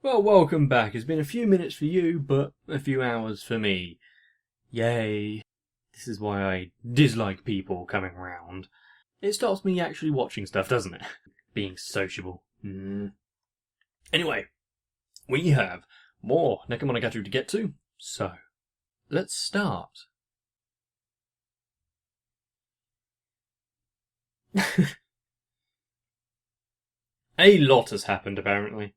Well, welcome back. It's been a few minutes for you, but a few hours for me. Yay. This is why I dislike people coming round. It stops me actually watching stuff, doesn't it? Being sociable. Anyway, we have more Nekomonogatari to get to, so let's start. A lot has happened, apparently.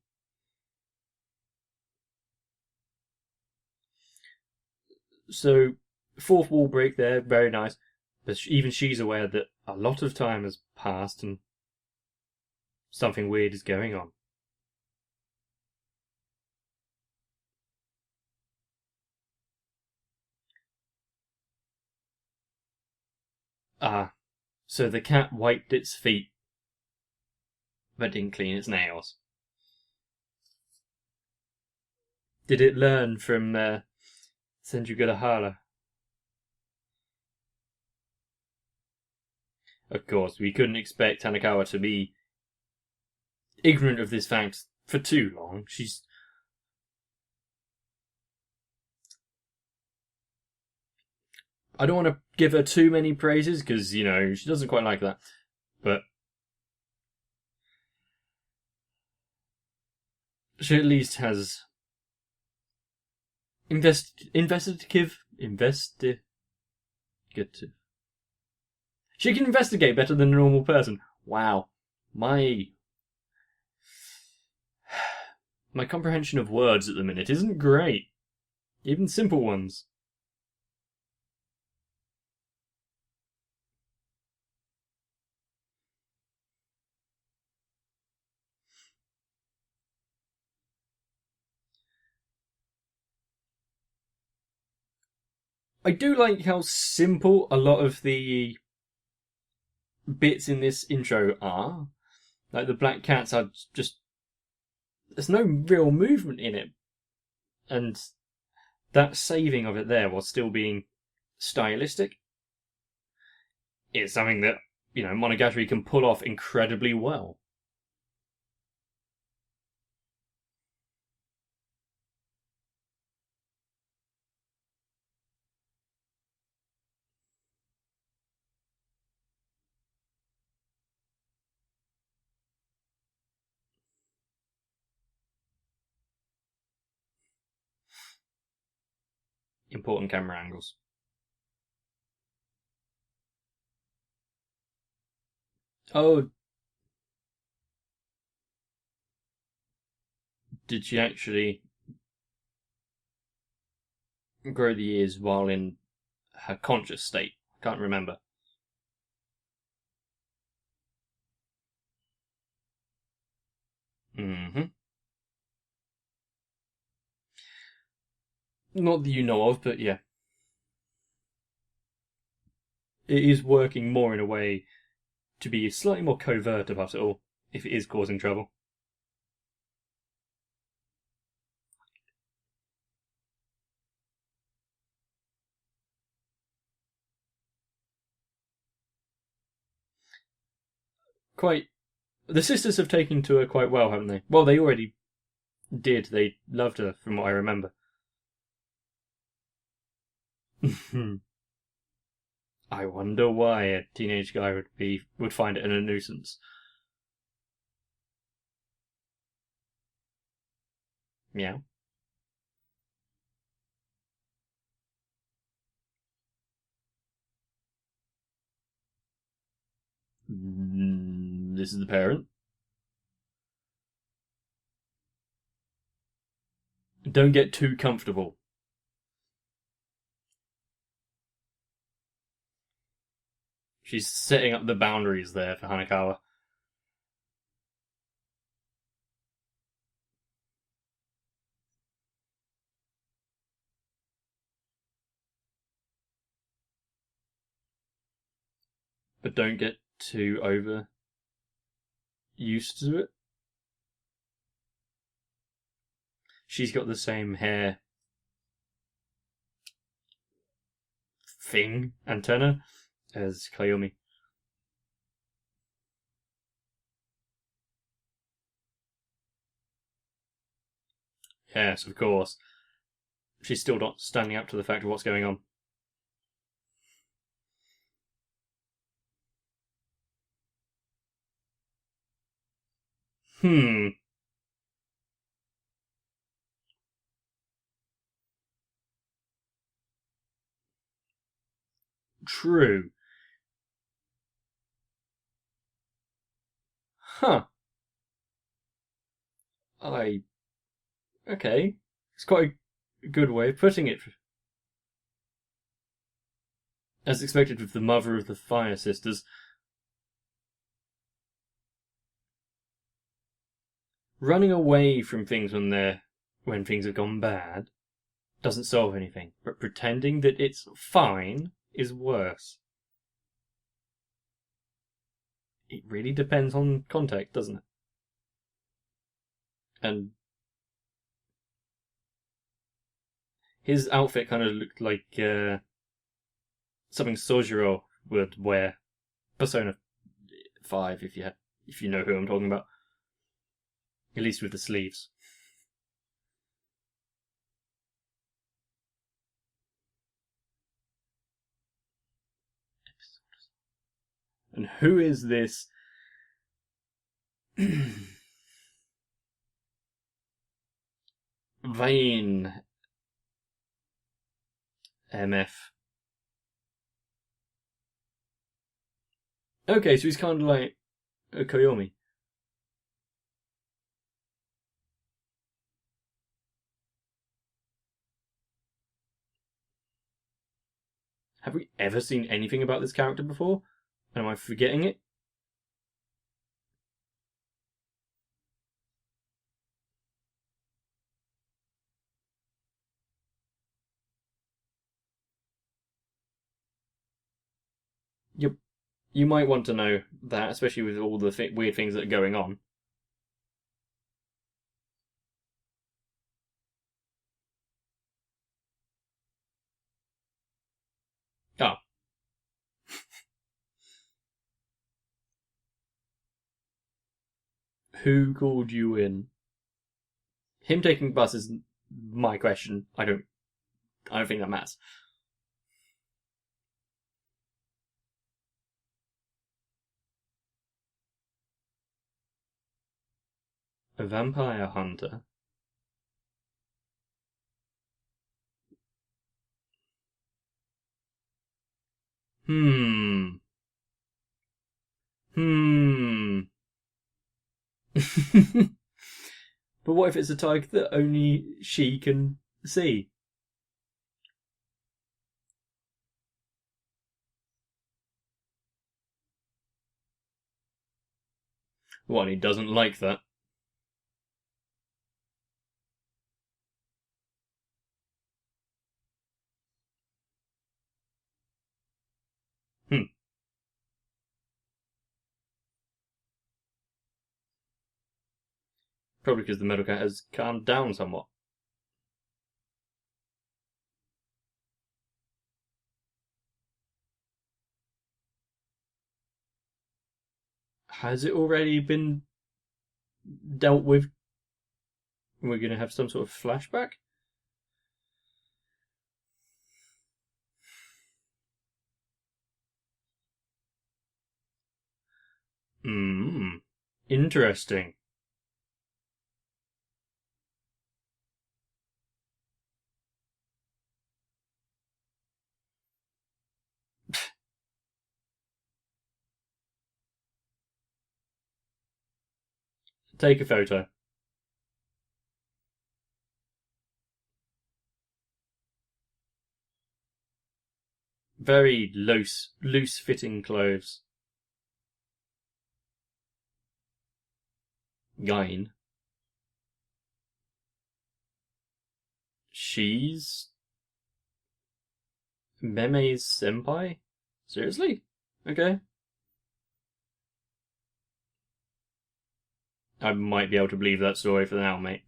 So, fourth wall break there, very nice. But even she's aware that a lot of time has passed and something weird is going on. So the cat wiped its feet, but didn't clean its nails. Did it learn from Senjugurahara? Of course, we couldn't expect Hanakawa to be ignorant of this fact for too long. I don't want to give her too many praises, because, she doesn't quite like that. But she at least has investigative. She can investigate better than a normal person. Wow. My comprehension of words at the minute isn't great. Even simple ones. I do like how simple a lot of the bits in this intro are. Like the black cats are just... There's no real movement in it. And that saving of it there while still being stylistic is something that, Monogatari can pull off incredibly well. Important camera angles. Oh, did she actually grow the ears while in her conscious state? I can't remember. Not that you know of, but yeah. It is working more in a way to be slightly more covert about it all, if it is causing trouble. The sisters have taken to her quite well, haven't they? Well, they already did. They loved her, from what I remember. I wonder why a teenage guy would find it a nuisance. Meow. This is the parent. Don't get too comfortable. She's setting up the boundaries there for Hanakawa. But don't get too over used to it. She's got the same hair antenna as Kayomi. Yes, of course. She's still not standing up to the fact of what's going on. True. Huh. Okay. It's quite a good way of putting it. As expected with the mother of the Fire Sisters. Running away from things when things have gone bad doesn't solve anything, but pretending that it's fine is worse. It really depends on context, doesn't it? And his outfit kind of looked like something Sojiro would wear. Persona 5, if you know who I'm talking about. At least with the sleeves. And who is this? Vain MF. Okay, so he's kind of like a Koyomi. Have we ever seen anything about this character before? Am I forgetting it? You might want to know that, especially with all the weird things that are going on. Oh. Who called you in? Him taking bus is my question. I don't think that matters. A vampire hunter? Hmm. But what if it's a tiger that only she can see? What, he doesn't like that? Hmm. Probably because the metal cat has calmed down somewhat. Has it already been dealt with? We're going to have some sort of flashback? Interesting. Take a photo. Very loose fitting clothes. Gain. She's Meme's senpai? Seriously? Okay. I might be able to believe that story for now, mate.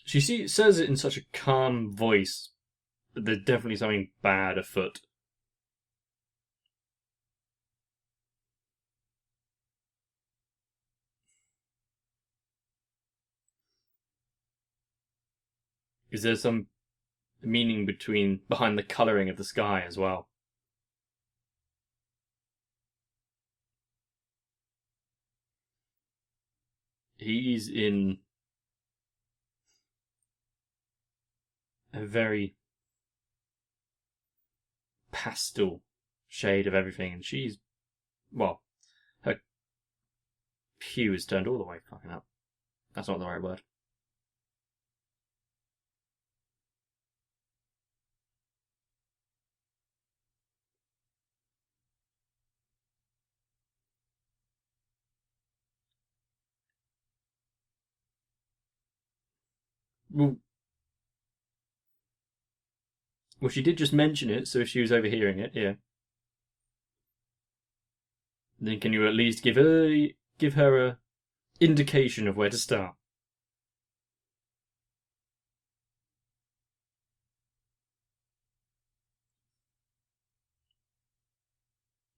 She says it in such a calm voice, but there's definitely something bad afoot. Is there some meaning behind the colouring of the sky as well? He's in a very pastel shade of everything, and she's, well, her hue is turned all the way fucking up. That's not the right word. Well, she did just mention it, so if she was overhearing it, yeah. Then can you at least give her a indication of where to start?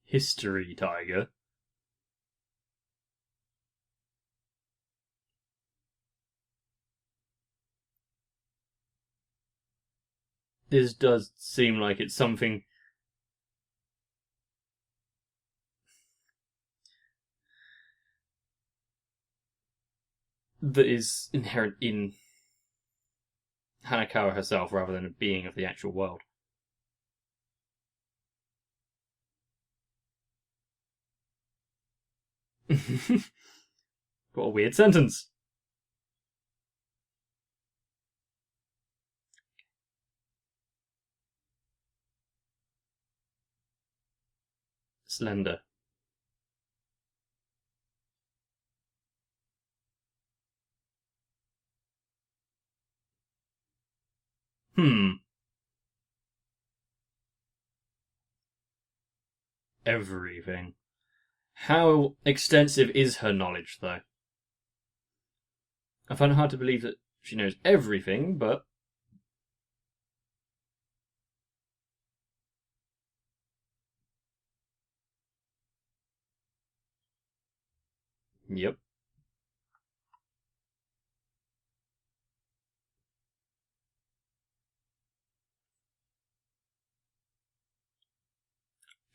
History, Tiger. This does seem like it's something that is inherent in Hanakawa herself rather than a being of the actual world. What a weird sentence. Slender. Everything. How extensive is her knowledge, though? I find it hard to believe that she knows everything, but yep.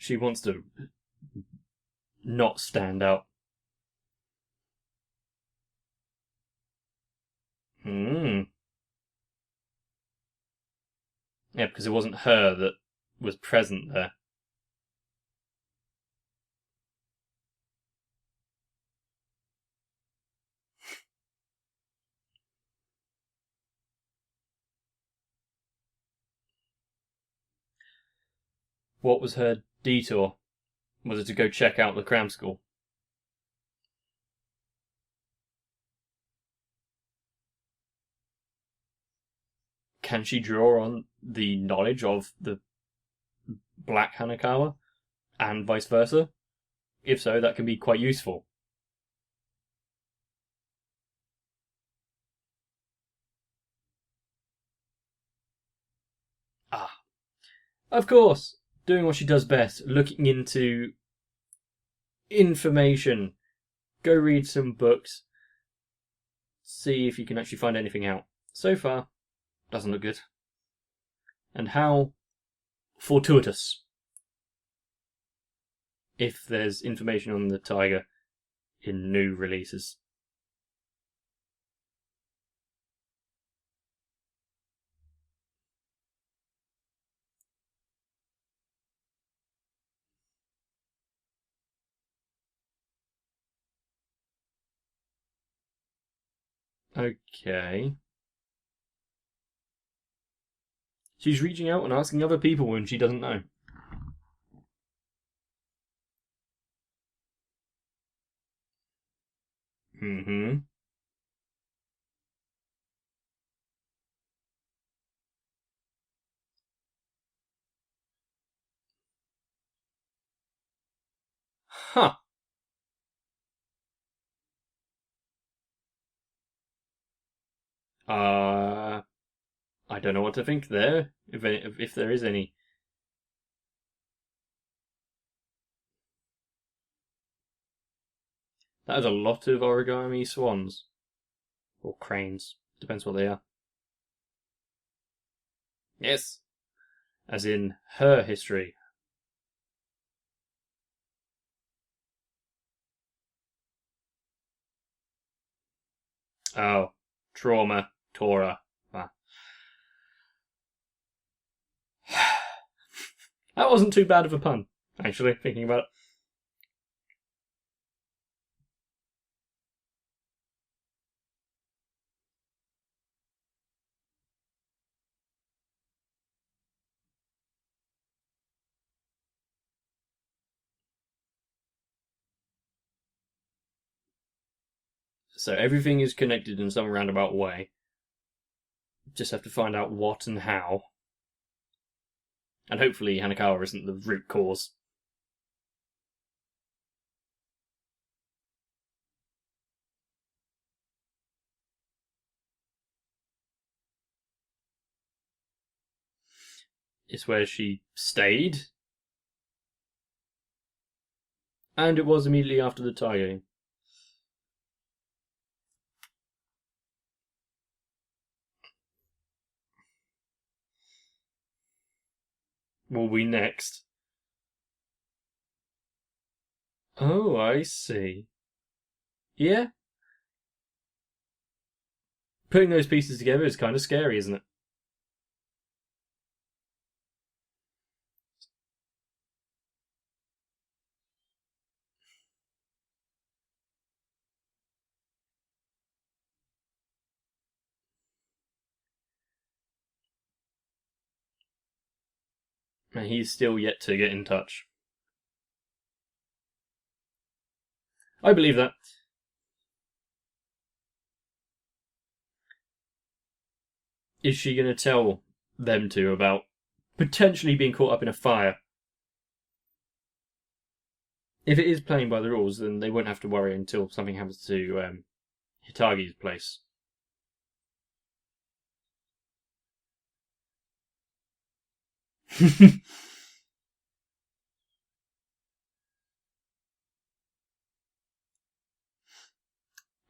She wants to not stand out. Hmm. Yeah, because it wasn't her that was present there. What was her detour? Was it to go check out the cram school? Can she draw on the knowledge of the Black Hanakawa and vice versa? If so, that can be quite useful. Ah, of course, doing what she does best, looking into information. Go read some books. See if you can actually find anything out. So far, doesn't look good. And how fortuitous if there's information on the tiger in new releases. Okay. She's reaching out and asking other people when she doesn't know. Mm-hmm. Huh. Uh, I don't know what to think there, if there is any. That is a lot of origami swans. Or cranes. Depends what they are. Yes. As in her history. Oh. Trauma. Tora. Ah. That wasn't too bad of a pun, actually, thinking about it. So everything is connected in some roundabout way. Just have to find out what and how. And hopefully Hanakawa isn't the root cause. It's where she stayed. And it was immediately after the tie. Will we next? Oh, I see. Yeah. Putting those pieces together is kind of scary, isn't it? And he's still yet to get in touch. I believe that. Is she going to tell them two about potentially being caught up in a fire? If it is playing by the rules, then they won't have to worry until something happens to Hitagi's place.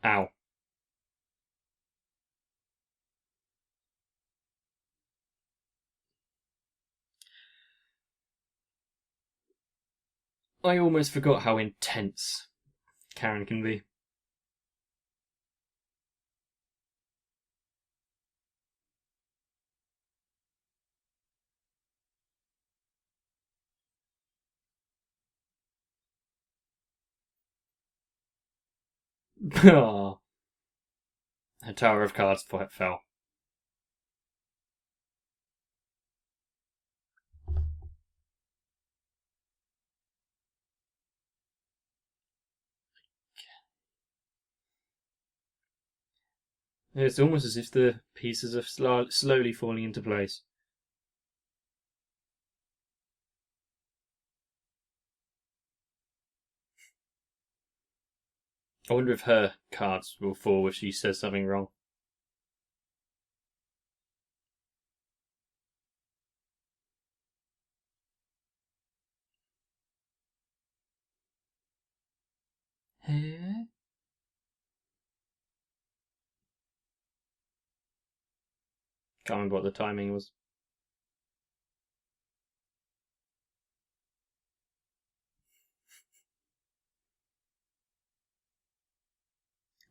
Ow. I almost forgot how intense Karen can be. Her tower of cards fell. It's almost as if the pieces are slowly falling into place. I wonder if her cards will fall if she says something wrong. Can't remember what the timing was.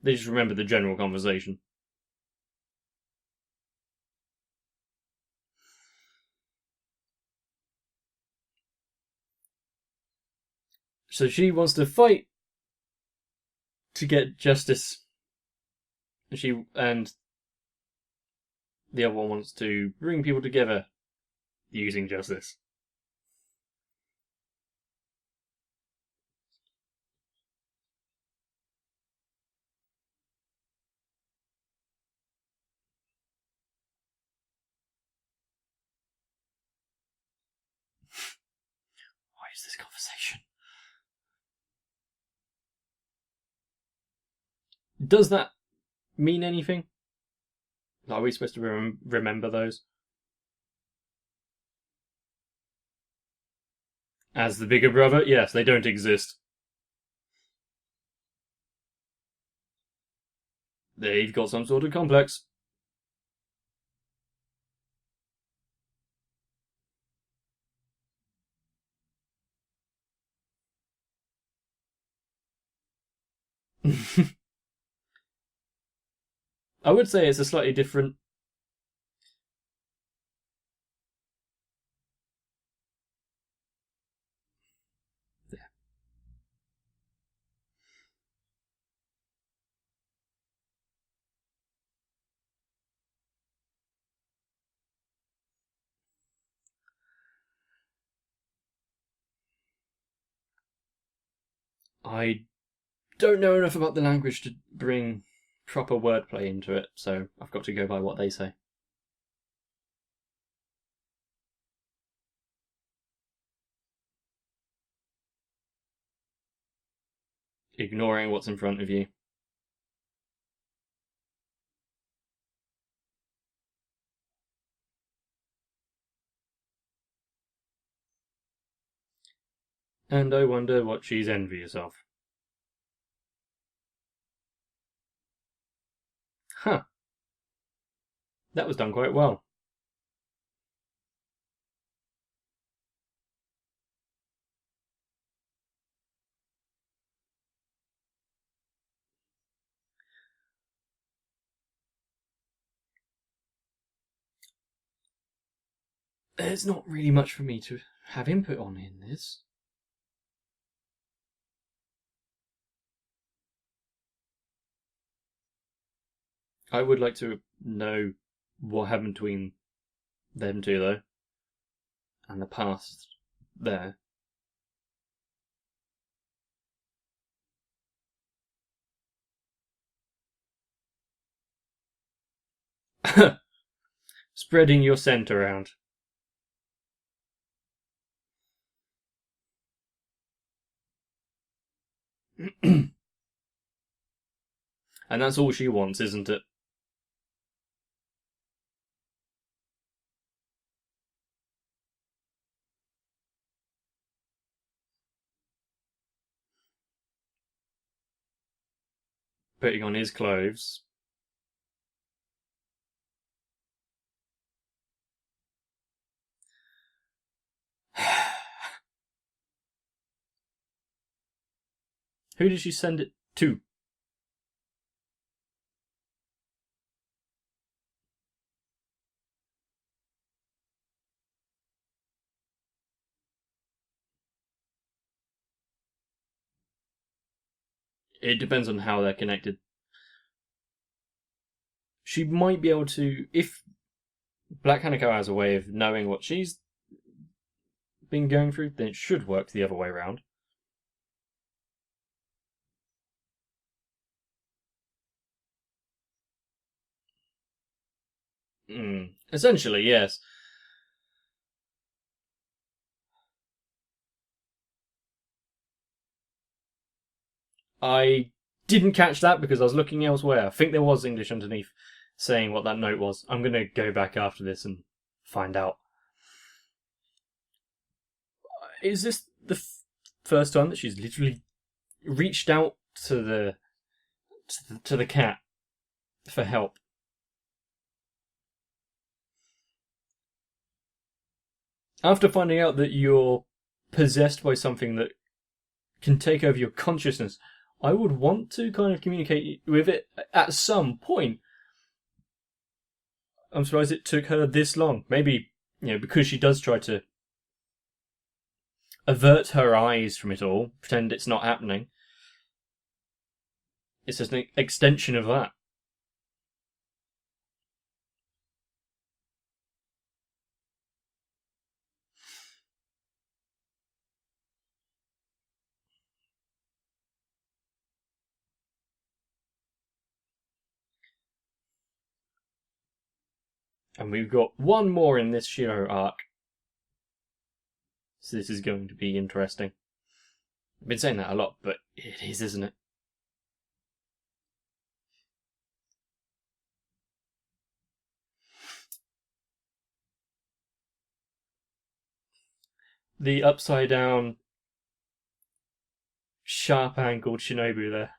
They just remember the general conversation. So she wants to fight to get justice. And the other one wants to bring people together using justice. Why is this conversation? Does that mean anything? Are we supposed to remember those? As the bigger brother? Yes, they don't exist. They've got some sort of complex. I would say it's a slightly different. I don't know enough about the language to bring proper wordplay into it, so I've got to go by what they say. Ignoring what's in front of you. And I wonder what she's envious of. Huh. That was done quite well. There's not really much for me to have input on in this. I would like to know what happened between them two, though, and the past there. Spreading your scent around. And that's all she wants, isn't it? Putting on his clothes. Who did she send it to? It depends on how they're connected. She might be able to, if Black Hanako has a way of knowing what she's been going through, then it should work the other way around. Essentially, yes. I didn't catch that because I was looking elsewhere. I think there was English underneath saying what that note was. I'm going to go back after this and find out. Is this the first time that she's literally reached out to the cat for help? After finding out that you're possessed by something that can take over your consciousness, I would want to kind of communicate with it at some point. I'm surprised it took her this long. Maybe, because she does try to avert her eyes from it all, pretend it's not happening. It's just an extension of that. And we've got one more in this Shiro arc. So this is going to be interesting. I've been saying that a lot, but it is, isn't it? The upside down, sharp angled Shinobu there.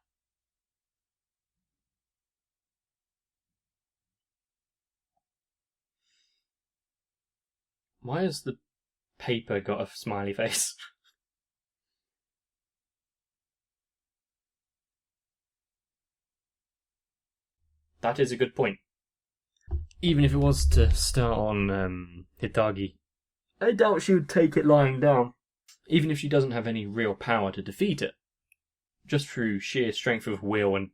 Why has the paper got a smiley face? That is a good point. Even if it was to start on Hitagi, I doubt she would take it lying down. Even if she doesn't have any real power to defeat it. Just through sheer strength of will and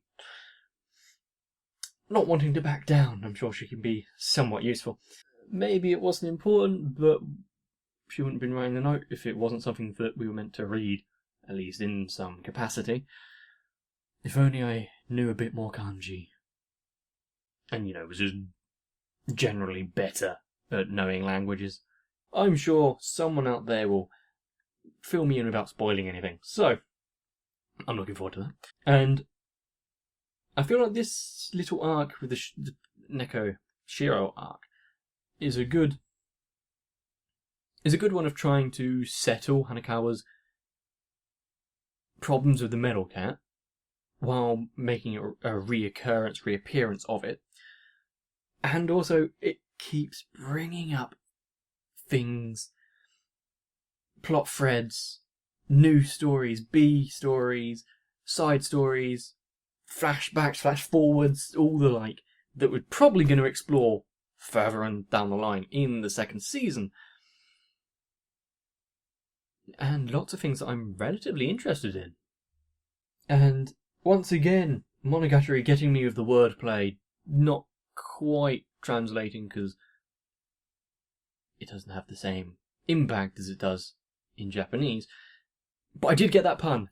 not wanting to back down, I'm sure she can be somewhat useful. Maybe it wasn't important, but she wouldn't have been writing the note if it wasn't something that we were meant to read, at least in some capacity. If only I knew a bit more kanji. And, was just generally better at knowing languages. I'm sure someone out there will fill me in without spoiling anything. So, I'm looking forward to that. And I feel like this little arc with the Neko Shiro arc is a good one of trying to settle Hanakawa's problems with the Metal Cat while making a reappearance of it. And also, it keeps bringing up things, plot threads, new stories, B stories, side stories, flashbacks, flash forwards, all the like, that we're probably going to explore further on down the line in the second season. And lots of things that I'm relatively interested in. And once again, Monogatari getting me with the wordplay, not quite translating because it doesn't have the same impact as it does in Japanese. But I did get that pun.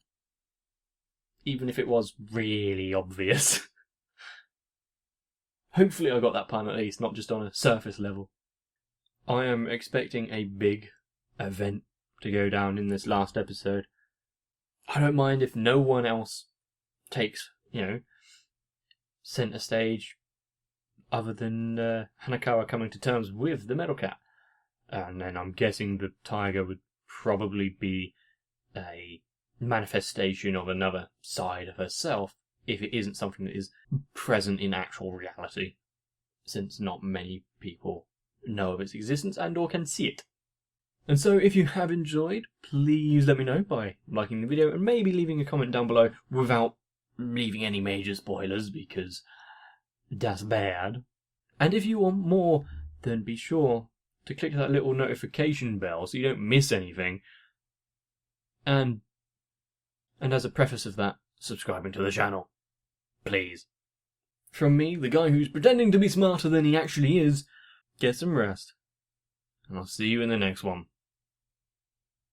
Even if it was really obvious. Hopefully I got that pun at least, not just on a surface level. I am expecting a big event to go down in this last episode. I don't mind if no one else takes, centre stage other than Hanakawa coming to terms with the Metal Cat. And then I'm guessing the tiger would probably be a manifestation of another side of herself, if it isn't something that is present in actual reality, since not many people know of its existence and or can see it. And so if you have enjoyed, please let me know by liking the video and maybe leaving a comment down below without leaving any major spoilers, because that's bad. And if you want more, then be sure to click that little notification bell so you don't miss anything. And as a preface of that, subscribing to the channel. Please. From me, the guy who's pretending to be smarter than he actually is, get some rest. And I'll see you in the next one.